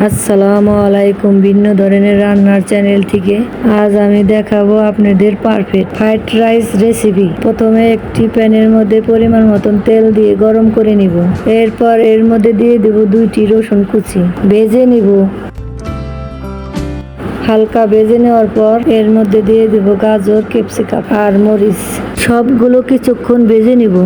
আসসালামু আলাইকুম, ভিন্ন ধরনের রান্নার চ্যানেল থেকে আজ আমি দেখাবো আপনাদের পারফেক্ট ফ্রাইড রাইস রেসিপি। প্রথমে একটি প্যানের মধ্যে পরিমাণ মতন তেল দিয়ে গরম করে নিব। এরপর এর মধ্যে দিয়ে দেব 2টি রসুন কুচি, ভেজে নিব। হালকা ভেজে নেওয়ার পর এর মধ্যে দিয়ে দেব গাজর, ক্যাপসিকাম আর মরিচ। সবগুলো কিছুক্ষণ ভেজে নিব।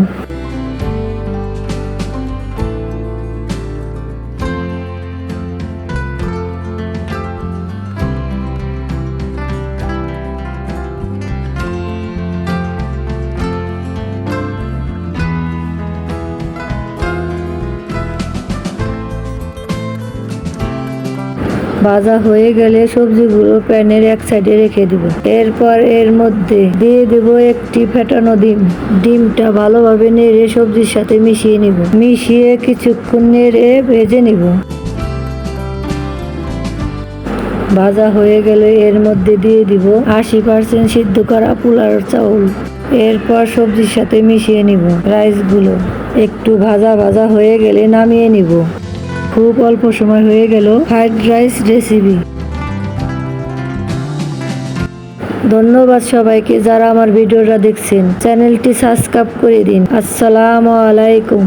ভাজা হয়ে গেলে সবজিগুলো প্যানের এক সাইডে রেখে দিব। এরপর এর মধ্যে দিয়ে দেব একটি ফেটানো ডিম। ডিমটা ভালোভাবে নেড়ে সবজির সাথে মিশিয়ে নিব। মিশিয়ে কিছুক্ষণ নেড়ে ভেজে নিব। ভাজা হয়ে গেলে এর মধ্যে দিয়ে দিব 80% সিদ্ধ করা পোলার চাউল। এরপর সবজির সাথে মিশিয়ে নিব। রাইসগুলো একটু ভাজা ভাজা হয়ে গেলে নামিয়ে নিব। খুব অল্প সময় হয়ে গেল ফ্রাইড রাইস রেসিপি। ধন্যবাদ সবাইকে যারা আমার ভিডিওটা দেখছেন। চ্যানেলটি সাবস্ক্রাইব করে দিন। আসসালামু আলাইকুম।